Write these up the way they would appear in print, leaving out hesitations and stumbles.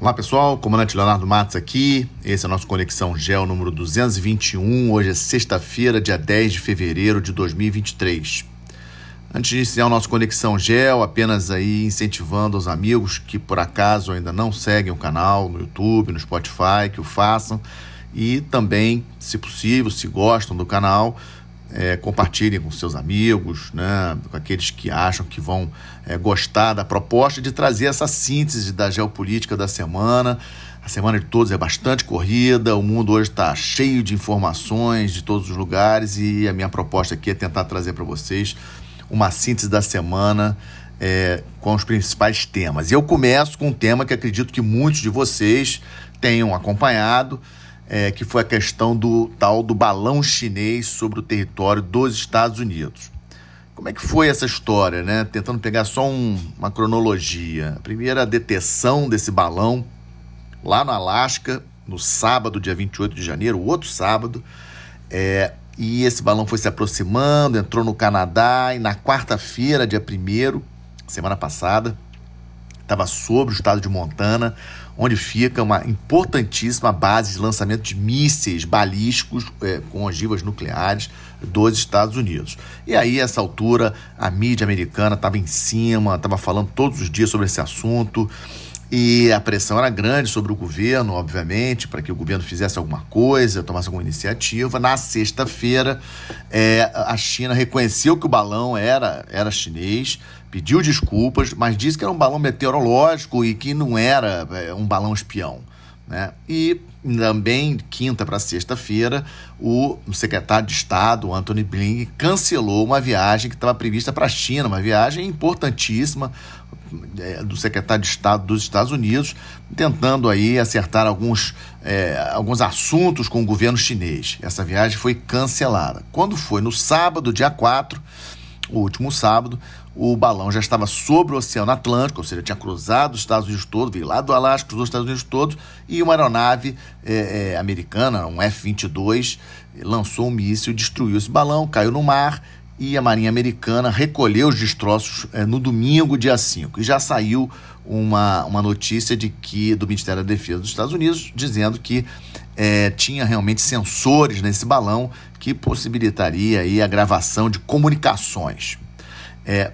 Olá pessoal, comandante Leonardo Matos aqui, esse é o nosso Conexão Geo número 221, hoje é sexta-feira, dia 10 de fevereiro de 2023. Antes de iniciar o nosso Conexão Geo, apenas aí incentivando os amigos que por acaso ainda não seguem o canal no YouTube, no Spotify, que o façam e também, se possível, se gostam do canal, compartilhem com seus amigos, né, com aqueles que acham que vão gostar da proposta de trazer essa síntese da geopolítica da semana. A semana de todos é bastante corrida, o mundo hoje está cheio de informações de todos os lugares e a minha proposta aqui é tentar trazer para vocês uma síntese da semana com os principais temas. E eu começo com um tema que acredito que muitos de vocês tenham acompanhado, que foi a questão do tal do balão chinês sobre o território dos Estados Unidos. Como é que foi essa história, né? Tentando pegar só uma cronologia. A primeira detecção desse balão lá no Alasca, no sábado, dia 28 de janeiro, o outro sábado, e esse balão foi se aproximando, entrou no Canadá, e na quarta-feira, dia 1º, semana passada, estava sobre o estado de Montana, onde fica uma importantíssima base de lançamento de mísseis balísticos com ogivas nucleares dos Estados Unidos. E aí, a essa altura, a mídia americana estava em cima, estava falando todos os dias sobre esse assunto, e a pressão era grande sobre o governo, obviamente, para que o governo fizesse alguma coisa, tomasse alguma iniciativa. Na sexta-feira, a China reconheceu que o balão era chinês, pediu desculpas, mas disse que era um balão meteorológico e que não era um balão espião, né? E também, quinta para sexta-feira, o secretário de Estado, Antony Blinken, cancelou uma viagem que estava prevista para a China, uma viagem importantíssima do secretário de Estado dos Estados Unidos, tentando aí acertar alguns assuntos com o governo chinês. Essa viagem foi cancelada. Quando foi no sábado, dia 4, o último sábado, o balão já estava sobre o Oceano Atlântico, ou seja, tinha cruzado os Estados Unidos todos, veio lá do Alasca, cruzou os Estados Unidos todos, e uma aeronave americana, um F-22, lançou um míssil, destruiu esse balão, caiu no mar, e a Marinha Americana recolheu os destroços no domingo, dia 5. E já saiu uma notícia do Ministério da Defesa dos Estados Unidos, dizendo que tinha realmente sensores nesse balão que possibilitaria aí a gravação de comunicações.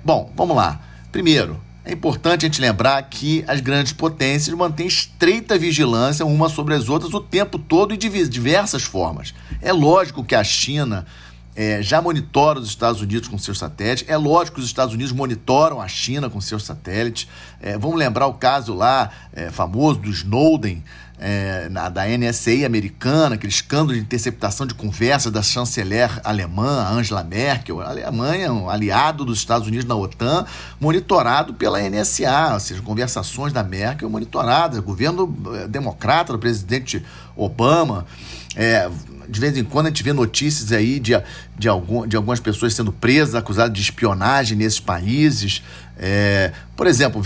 Bom, vamos lá. Primeiro, é importante a gente lembrar que as grandes potências mantêm estreita vigilância umas sobre as outras o tempo todo e de diversas formas. É lógico que a China já monitora os Estados Unidos com seus satélites, é lógico que os Estados Unidos monitoram a China com seus satélites. Vamos lembrar o caso lá, famoso do Snowden, da NSA americana, aquele escândalo de interceptação de conversas da chanceler alemã, Angela Merkel. A Alemanha é um aliado dos Estados Unidos na OTAN, monitorado pela NSA, ou seja, conversações da Merkel monitoradas, governo democrata do presidente Obama. De vez em quando a gente vê notícias aí de algumas pessoas sendo presas, acusadas de espionagem nesses países. Por exemplo,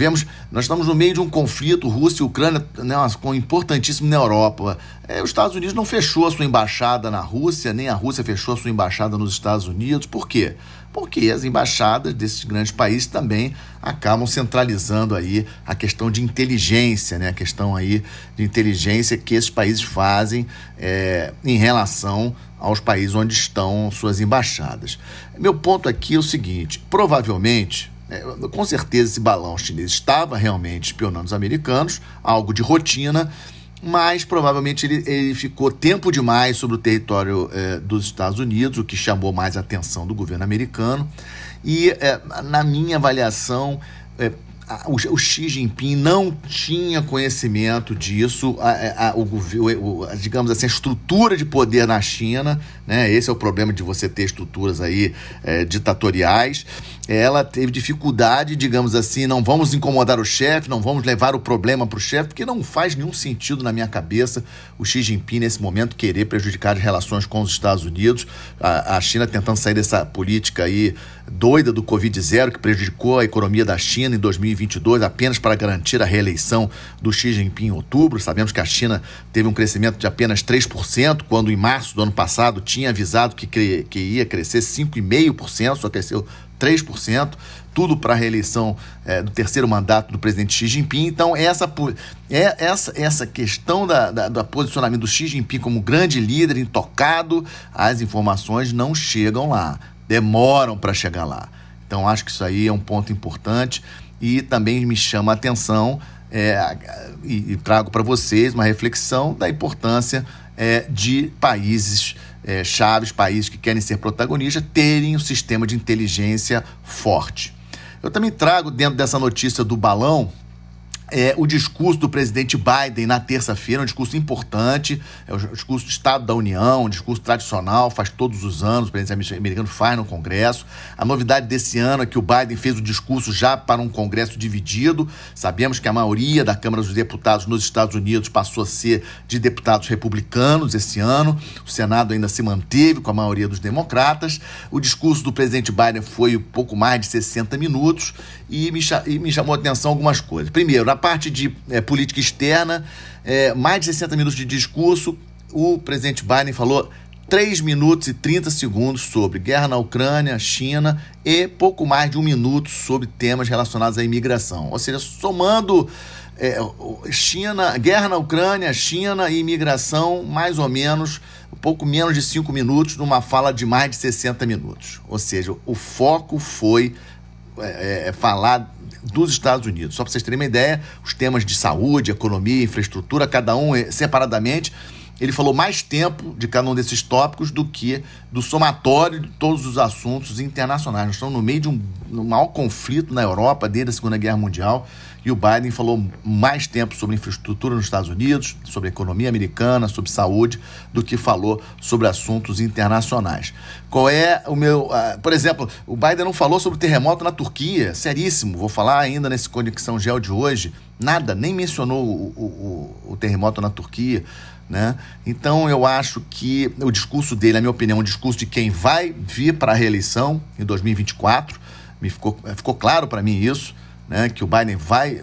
nós estamos no meio de um conflito Rússia e Ucrânia, né, importantíssimo na Europa. Os Estados Unidos não fechou a sua embaixada na Rússia, nem a Rússia fechou a sua embaixada nos Estados Unidos. Por quê? Porque as embaixadas desses grandes países também acabam centralizando aí a questão de inteligência, né? A questão aí de inteligência que esses países fazem em relação aos países onde estão suas embaixadas. Meu ponto aqui é o seguinte: provavelmente, com certeza esse balão chinês estava realmente espionando os americanos, algo de rotina, mas provavelmente ele ficou tempo demais sobre o território dos Estados Unidos, o que chamou mais a atenção do governo americano. E, na minha avaliação, o Xi Jinping não tinha conhecimento disso, digamos assim, a estrutura de poder na China, né? Esse é o problema de você ter estruturas aí ditatoriais. Ela teve dificuldade, digamos assim, não vamos incomodar o chefe, não vamos levar o problema para o chefe, porque não faz nenhum sentido na minha cabeça o Xi Jinping, nesse momento, querer prejudicar as relações com os Estados Unidos. A China tentando sair dessa política aí doida do Covid-0, que prejudicou a economia da China em 2022, apenas para garantir a reeleição do Xi Jinping em outubro. Sabemos que a China teve um crescimento de apenas 3%, quando em março do ano passado tinha avisado que ia crescer 5,5%, só cresceu 3%, tudo para a reeleição do terceiro mandato do presidente Xi Jinping. Então, essa questão do posicionamento do Xi Jinping como grande líder intocado, as informações não chegam lá, demoram para chegar lá. Então, acho que isso aí é um ponto importante e também me chama a atenção e trago para vocês uma reflexão da importância de países chaves, países que querem ser protagonistas, terem um sistema de inteligência forte. Eu também trago dentro dessa notícia do balão o discurso do presidente Biden na terça-feira, um discurso importante, é o discurso do Estado da União, um discurso tradicional, faz todos os anos, o presidente americano faz no Congresso. A novidade desse ano é que o Biden fez o discurso já para um Congresso dividido. Sabemos que a maioria da Câmara dos Deputados nos Estados Unidos passou a ser de deputados republicanos esse ano. O Senado ainda se manteve com a maioria dos democratas. O discurso do presidente Biden foi um pouco mais de 60 minutos e me chamou a atenção algumas coisas. Primeiro, na parte de política externa, mais de 60 minutos de discurso, o presidente Biden falou 3 minutos e 30 segundos sobre guerra na Ucrânia, China e pouco mais de 1 minuto sobre temas relacionados à imigração. Ou seja, somando guerra na Ucrânia, China e imigração, mais ou menos, um pouco menos de 5 minutos numa fala de mais de 60 minutos. Ou seja, o foco foi falar dos Estados Unidos. Só para vocês terem uma ideia, os temas de saúde, economia, infraestrutura, cada um separadamente, ele falou mais tempo de cada um desses tópicos do que do somatório de todos os assuntos internacionais. Nós estamos no meio de um maior conflito na Europa desde a Segunda Guerra Mundial e o Biden falou mais tempo sobre infraestrutura nos Estados Unidos, sobre a economia americana, sobre saúde, do que falou sobre assuntos internacionais. Qual é o meu... por exemplo, o Biden não falou sobre o terremoto na Turquia, seríssimo, vou falar ainda nesse Conexão Geo de hoje, nada, nem mencionou o terremoto na Turquia, né? Então eu acho que o discurso dele, na minha opinião, é um discurso de quem vai vir para a reeleição em 2024, ficou claro para mim isso, né, que o Biden vai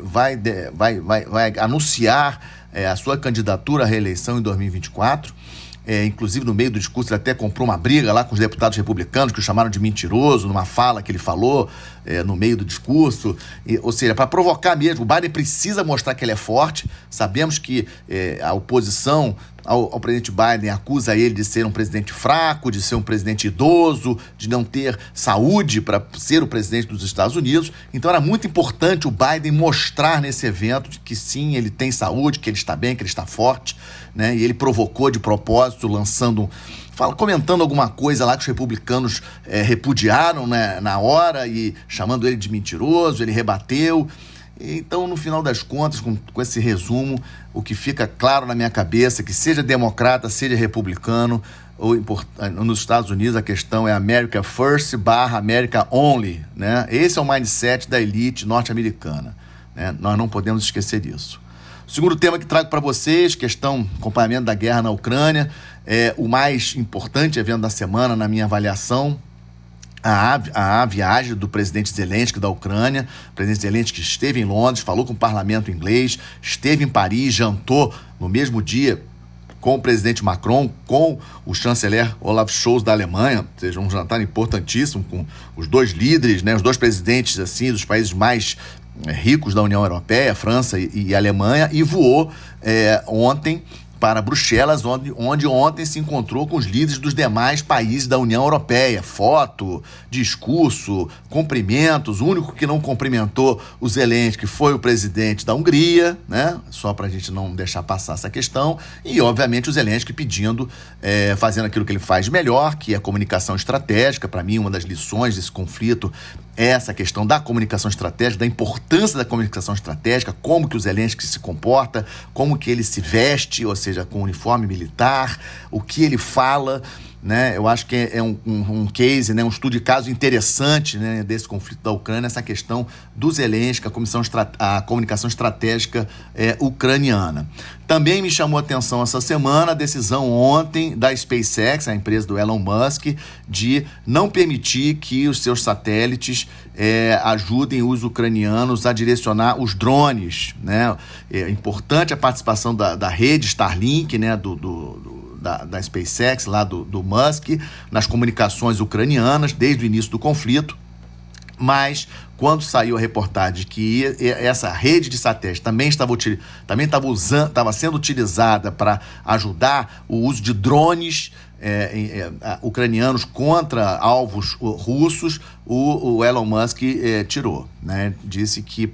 anunciar a sua candidatura à reeleição em 2024. Inclusive, no meio do discurso, ele até comprou uma briga lá com os deputados republicanos, que o chamaram de mentiroso, numa fala que ele falou no meio do discurso. Ou seja, para provocar mesmo, o Biden precisa mostrar que ele é forte. Sabemos que a oposição ao presidente Biden acusa ele de ser um presidente fraco, de ser um presidente idoso, de não ter saúde para ser o presidente dos Estados Unidos. Então era muito importante o Biden mostrar nesse evento que sim, ele tem saúde, que ele está bem, que ele está forte, né? E ele provocou de propósito, comentando alguma coisa lá que os republicanos repudiaram, né, na hora, e chamando ele de mentiroso, ele rebateu. Então, no final das contas, com esse resumo, o que fica claro na minha cabeça é que seja democrata, seja republicano, nos Estados Unidos a questão é America First / America Only, né? Esse é o mindset da elite norte-americana, né? Nós não podemos esquecer disso. O segundo tema que trago para vocês, acompanhamento da guerra na Ucrânia, o mais importante evento da semana, na minha avaliação, a viagem do presidente Zelensky da Ucrânia. O presidente Zelensky esteve em Londres, falou com o parlamento inglês, esteve em Paris, jantou no mesmo dia com o presidente Macron, com o chanceler Olaf Scholz da Alemanha, ou seja, um jantar importantíssimo com os dois líderes, né, os dois presidentes assim, dos países mais ricos da União Europeia, França e Alemanha, e voou ontem para Bruxelas, onde ontem se encontrou com os líderes dos demais países da União Europeia. Foto, discurso, cumprimentos. O único que não cumprimentou o Zelensky foi o presidente da Hungria, né? Só para a gente não deixar passar essa questão. E, obviamente, o Zelensky fazendo aquilo que ele faz melhor, que é a comunicação estratégica. Para mim, uma das lições desse conflito é essa questão da comunicação estratégica, da importância da comunicação estratégica, como que o Zelensky se comporta, como que ele se veste, ou seja, com uniforme militar, o que ele fala, né? Eu acho que é um case, né? Um estudo de caso interessante, né? Desse conflito da Ucrânia, essa questão do Zelensky, a comunicação estratégica ucraniana. Também me chamou a atenção essa semana a decisão ontem da SpaceX, a empresa do Elon Musk, de não permitir que os seus satélites ajudem os ucranianos a direcionar os drones, né? É importante a participação da rede Starlink, né? Da SpaceX, lá do Musk, nas comunicações ucranianas, desde o início do conflito. mas quando saiu a reportagem que essa rede de satélite também estava sendo utilizada para ajudar o uso de drones ucranianos contra alvos russos, o Elon Musk tirou, né? Disse que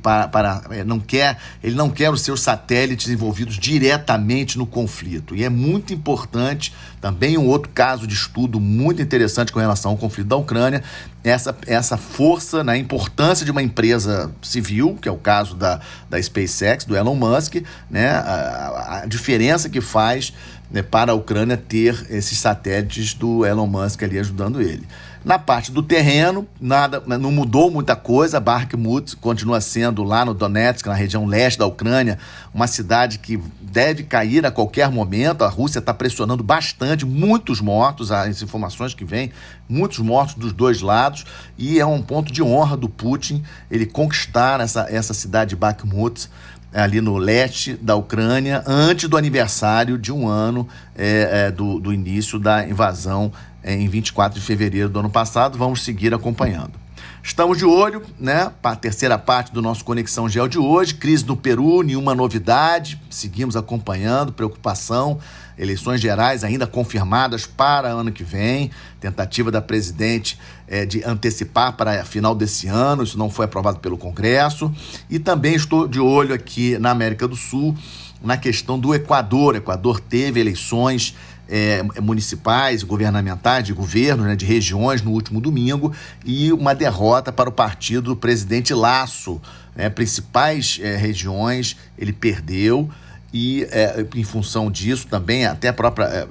ele não quer os seus satélites envolvidos diretamente no conflito. E é muito importante, também um outro caso de estudo muito interessante com relação ao conflito da Ucrânia, essa força, né, a importância de uma empresa civil, que é o caso da SpaceX, do Elon Musk, né, a diferença que faz, né, para a Ucrânia ter esses satélites do Elon Musk ali ajudando ele. Na parte do terreno, não mudou muita coisa. Bakhmut continua sendo, lá no Donetsk, na região leste da Ucrânia, uma cidade que deve cair a qualquer momento. A Rússia está pressionando bastante, muitos mortos, as informações que vêm, muitos mortos dos dois lados, e é um ponto de honra do Putin ele conquistar essa cidade de Bakhmut, ali no leste da Ucrânia, antes do aniversário de um ano do início da invasão em 24 de fevereiro do ano passado. Vamos seguir acompanhando. Estamos de olho, né, para a terceira parte do nosso Conexão Geo de hoje. Crise no Peru, nenhuma novidade, seguimos acompanhando, preocupação. Eleições gerais ainda confirmadas para ano que vem, tentativa da presidente de antecipar para a final desse ano, isso não foi aprovado pelo Congresso. E também estou de olho aqui na América do Sul, na questão do Equador. O Equador teve eleições municipais, governamentais, de governo, né, de regiões no último domingo, e uma derrota para o partido do presidente Lasso. Principais regiões ele perdeu. E em função disso também, até a própria,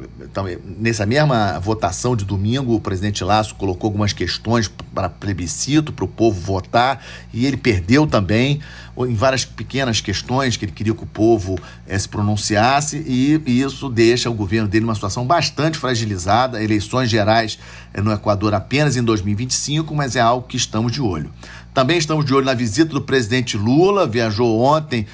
nessa mesma votação de domingo, o presidente Lasso colocou algumas questões para plebiscito, para o povo votar, e ele perdeu também em várias pequenas questões que ele queria que o povo se pronunciasse, e isso deixa o governo dele numa situação bastante fragilizada. Eleições gerais no Equador apenas em 2025, mas é algo que estamos de olho. Também estamos de olho na visita do presidente Lula, viajou ontem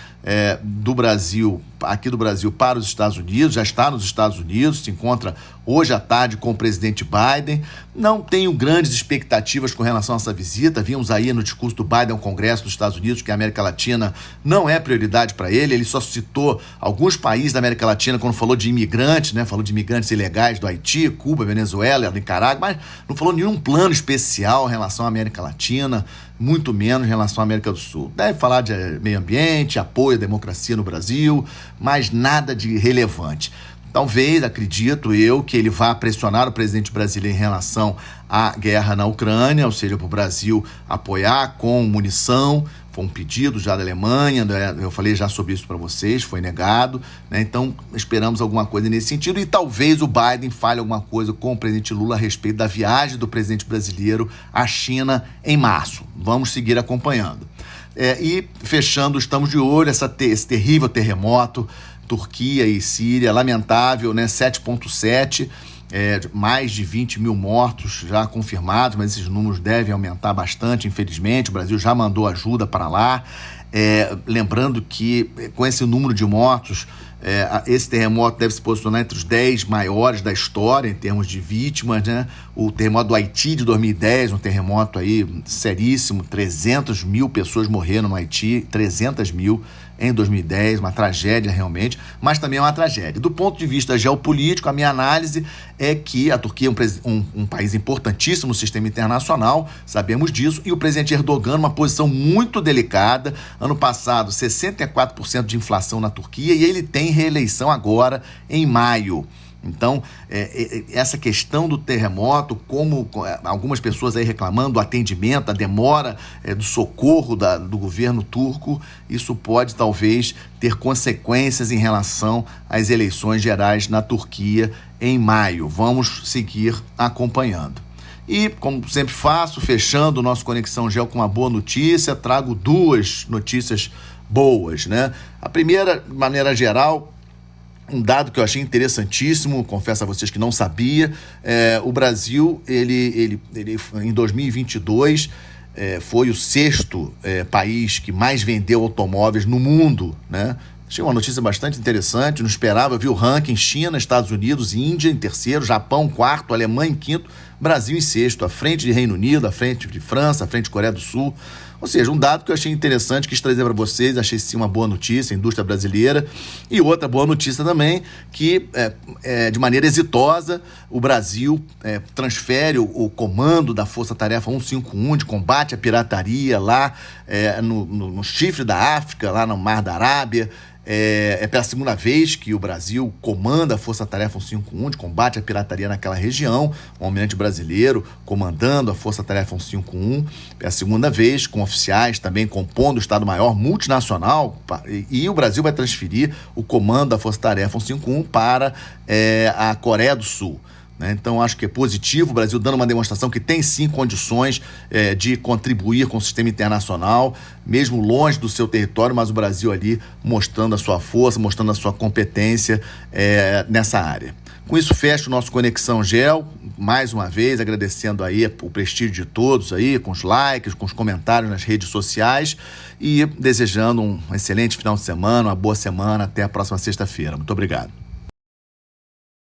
aqui do Brasil para os Estados Unidos, já está nos Estados Unidos, se encontra hoje à tarde com o presidente Biden. Não tenho grandes expectativas com relação a essa visita. Vimos aí no discurso do Biden ao Congresso dos Estados Unidos que a América Latina não é prioridade para ele. Ele só citou alguns países da América Latina quando falou de imigrantes, né? Falou de imigrantes ilegais do Haiti, Cuba, Venezuela, Nicarágua, mas não falou nenhum plano especial em relação à América Latina, muito menos em relação à América do Sul. Deve falar de meio ambiente, apoio à democracia no Brasil, mas nada de relevante. Talvez, acredito eu, que ele vá pressionar o presidente brasileiro em relação à guerra na Ucrânia, ou seja, para o Brasil apoiar com munição. Foi um pedido já da Alemanha, eu falei já sobre isso para vocês, foi negado, né? Então esperamos alguma coisa nesse sentido, e talvez o Biden fale alguma coisa com o presidente Lula a respeito da viagem do presidente brasileiro à China em março. Vamos seguir acompanhando. E fechando, estamos de olho esse terrível terremoto, Turquia e Síria, lamentável, né? 7,7, mais de 20 mil mortos já confirmados, mas esses números devem aumentar bastante, infelizmente. O Brasil já mandou ajuda para lá. Lembrando que com esse número de mortos, esse terremoto deve se posicionar entre os 10 maiores da história em termos de vítimas, né? O terremoto do Haiti de 2010, um terremoto aí seríssimo, 300 mil pessoas morreram no Haiti, 300 mil em 2010, uma tragédia realmente, mas também é uma tragédia. Do ponto de vista geopolítico, a minha análise é que a Turquia é um país importantíssimo no sistema internacional, sabemos disso, e o presidente Erdogan numa posição muito delicada. Ano passado, 64% de inflação na Turquia, e ele tem reeleição agora em maio. Então, essa questão do terremoto, como algumas pessoas aí reclamando do atendimento, a demora do socorro do governo turco, isso pode talvez ter consequências em relação às eleições gerais na Turquia em maio. Vamos seguir acompanhando. E, como sempre faço, fechando o nosso Conexão Geo com uma boa notícia, trago duas notícias boas, né? A primeira, de maneira geral, um dado que eu achei interessantíssimo, confesso a vocês que não sabia. O Brasil, ele em 2022, foi o sexto país que mais vendeu automóveis no mundo, né? Achei uma notícia bastante interessante, não esperava. Eu vi o ranking: China, Estados Unidos, Índia em terceiro, Japão em quarto, Alemanha em quinto, Brasil em sexto, à frente de Reino Unido, à frente de França, à frente de Coreia do Sul. Ou seja, um dado que eu achei interessante, quis trazer para vocês, achei sim uma boa notícia, a indústria brasileira. E outra boa notícia também, que de maneira exitosa, o Brasil transfere o comando da Força Tarefa 151 de combate à pirataria lá no chifre da África, lá no Mar da Arábia. É pela segunda vez que o Brasil comanda a Força Tarefa 151 de combate à pirataria naquela região, um almirante brasileiro comandando a Força Tarefa 151, é a segunda vez, com oficiais também compondo o Estado-Maior multinacional, e o Brasil vai transferir o comando da Força Tarefa 151 para a Coreia do Sul. Então, acho que é positivo o Brasil dando uma demonstração que tem sim condições de contribuir com o sistema internacional, mesmo longe do seu território, mas o Brasil ali mostrando a sua força, mostrando a sua competência nessa área. Com isso, fecho o nosso Conexão Gel, mais uma vez agradecendo aí o prestígio de todos aí, com os likes, com os comentários nas redes sociais e desejando um excelente final de semana, uma boa semana, até a próxima sexta-feira. Muito obrigado.